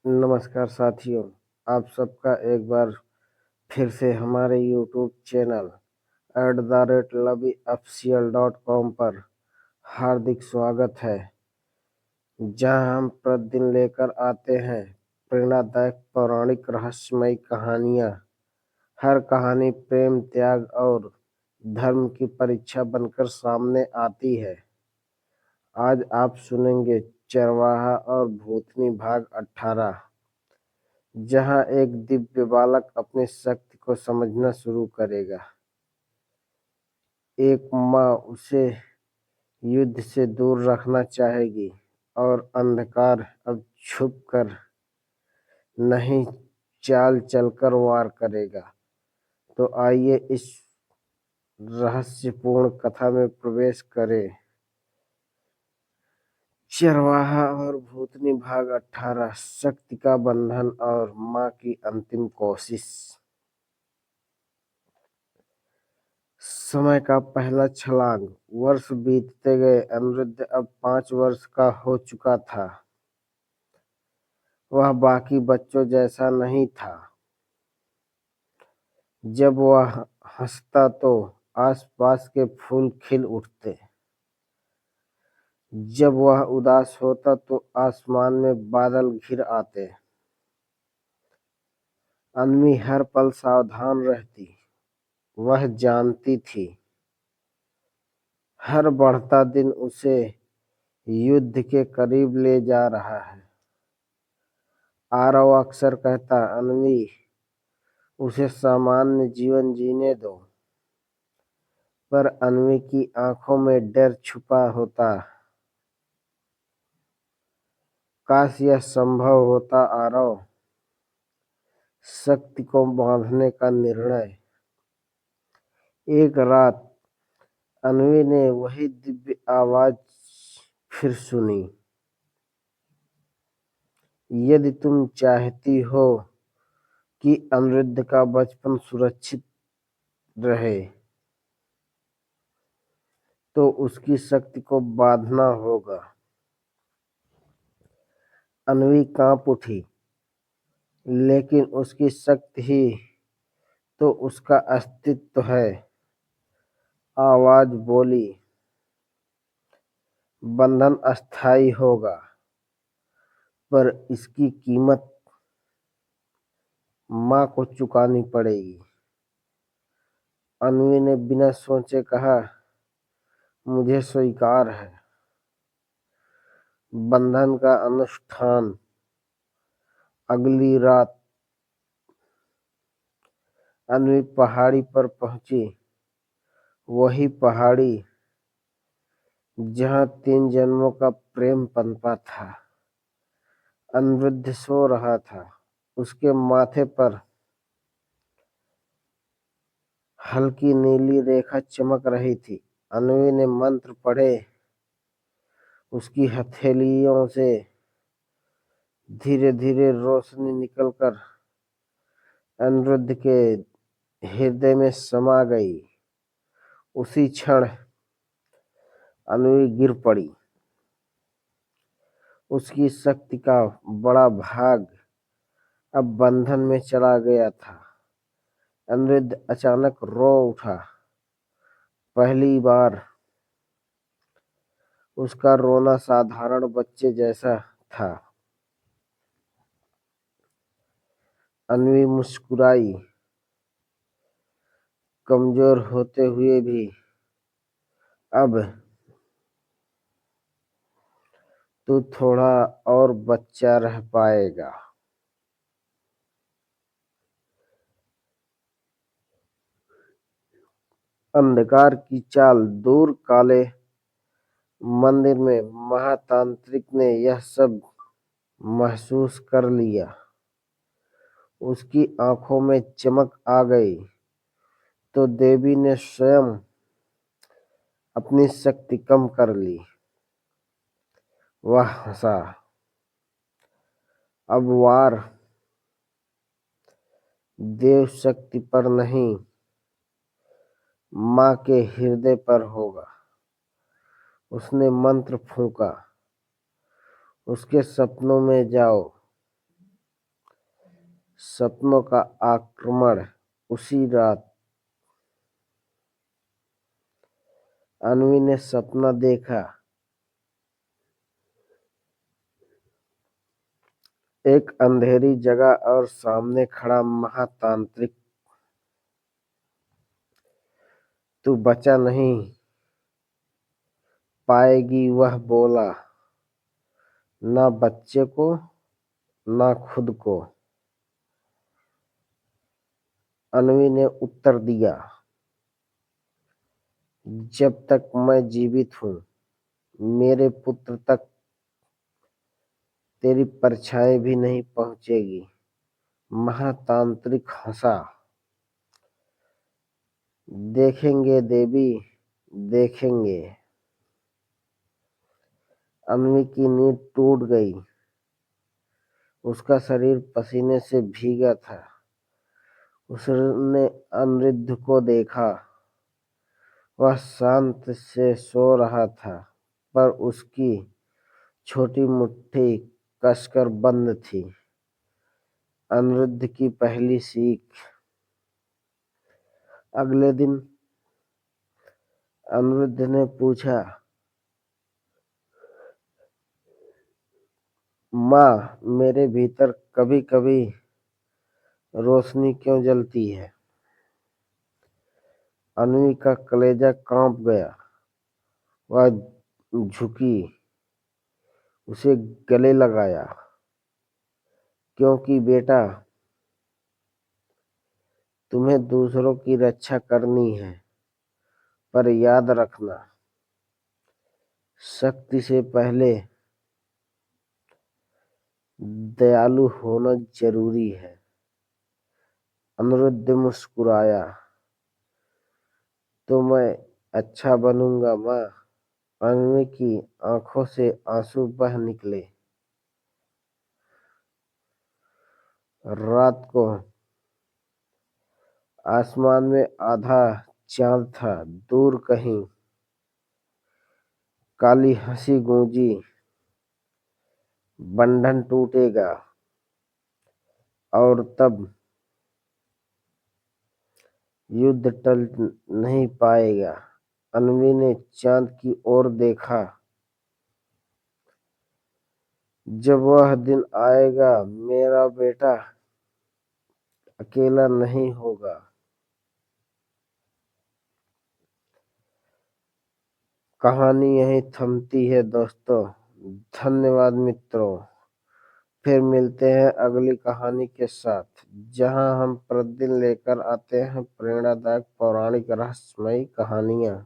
नमस्कार साथियों, आप सबका एक बार फिर से हमारे यूट्यूब चैनल @lovyofficial.com पर हार्दिक स्वागत है, जहां हम प्रतिदिन लेकर आते हैं प्रेरणादायक पौराणिक रहस्यमयी कहानियां। हर कहानी प्रेम, त्याग और धर्म की परीक्षा बनकर सामने आती है। आज आप सुनेंगे चरवाहा और भूतनी भाग 18, जहां एक दिव्य बालक अपनी शक्ति को समझना शुरू करेगा। एक माँ उसे युद्ध से दूर रखना चाहेगी और अंधकार अब छुपकर नहीं, चाल चलकर वार करेगा। तो आइए इस रहस्यपूर्ण कथा में प्रवेश करें। चरवाहा और भूतनी भाग 18, शक्ति का बंधन और माँ की अंतिम कोशिश। समय का पहला छलांग। वर्ष बीतते गए। अनिरुद्ध अब 5 वर्ष का हो चुका था। वह बाकी बच्चों जैसा नहीं था। जब वह हंसता तो आसपास के फूल खिल उठते। जब वह उदास होता तो आसमान में बादल घिर आते। अन्वी हर पल सावधान रहती। वह जानती थी हर बढ़ता दिन उसे युद्ध के करीब ले जा रहा है। आरव अक्सर कहता, अन्वी, उसे सामान्य जीवन जीने दो। पर अन्वी की आंखों में डर छुपा होता। काश यह संभव होता आरव। शक्ति को बांधने का निर्णय। एक रात अन्वी ने वही दिव्य आवाज फिर सुनी। यदि तुम चाहती हो कि अनिरुद्ध का बचपन सुरक्षित रहे, तो उसकी शक्ति को बांधना होगा। अन्वी कांप उठी, लेकिन उसकी शक्ति ही तो उसका अस्तित्व है। आवाज बोली, बंधन अस्थायी होगा, पर इसकी कीमत माँ को चुकानी पड़ेगी। अन्वी ने बिना सोचे कहा, मुझे स्वीकार है। बंधन का अनुष्ठान। अगली रात अन्वी पहाड़ी पर पहुंची। वही पहाड़ी जहां 3 जन्मों का प्रेम पनपा था। अनिरुद्ध सो रहा था। उसके माथे पर हल्की नीली रेखा चमक रही थी। अन्वी ने मंत्र पढ़े। उसकी हथेलियों से धीरे धीरे रोशनी निकलकर अनिरुद्ध के हृदय में समा गई। उसी क्षण अन्वी गिर पड़ी। उसकी शक्ति का बड़ा भाग अब बंधन में चला गया था। अनिरुद्ध अचानक रो उठा। पहली बार उसका रोना साधारण बच्चे जैसा था। अन्वी मुस्कुराई। कमजोर होते हुए भी अब तू थोड़ा और बच्चा रह पाएगा। अंधकार की चाल। दूर काले मंदिर में महातांत्रिक ने यह सब महसूस कर लिया। उसकी आंखों में चमक आ गई तो देवी ने स्वयं अपनी शक्ति कम कर ली। वह हंसा। अब वार देव शक्ति पर नहीं, माँ के हृदय पर होगा। उसने मंत्र फूंका। उसके सपनों में जाओ। सपनों का आक्रमण। उसी रात अन्वी ने सपना देखा। एक अंधेरी जगह और सामने खड़ा महातांत्रिक। तू बचा नहीं पाएगी, वह बोला। ना बच्चे को, ना खुद को। अन्वी ने उत्तर दिया, जब तक मैं जीवित हूँ मेरे पुत्र तक तेरी परछाई भी नहीं पहुंचेगी। महातांत्रिक हंसा। देखेंगे देवी, देखेंगे। अन्वी की नींद टूट गई। उसका शरीर पसीने से भीगा था। उसने अनिरुद्ध को देखा। वह शांत से सो रहा था, पर उसकी छोटी मुट्ठी कसकर बंद थी। अनिरुद्ध की पहली सीख। अगले दिन अनिरुद्ध ने पूछा, माँ, मेरे भीतर कभी कभी रोशनी क्यों जलती है? अन्वी का कलेजा कांप गया। वह झुकी, उसे गले लगाया। क्योंकि बेटा, तुम्हें दूसरों की रक्षा करनी है, पर याद रखना, शक्ति से पहले दयालु होना जरूरी है। अनिरुद्ध मुस्कुराया, तो मैं अच्छा बनूंगा माँ। अन्वी की आंखों से आंसू बह निकले। रात को आसमान में आधा चांद था। दूर कहीं काली हंसी गूंजी, बंधन टूटेगा और तब युद्ध टल नहीं पाएगा। अन्वी ने चांद की ओर देखा। जब वह दिन आएगा मेरा बेटा अकेला नहीं होगा। कहानी यहीं थमती है दोस्तों। धन्यवाद मित्रों। फिर मिलते हैं अगली कहानी के साथ, जहां हम प्रतिदिन लेकर आते हैं प्रेरणादायक पौराणिक रहस्यमयी कहानियां।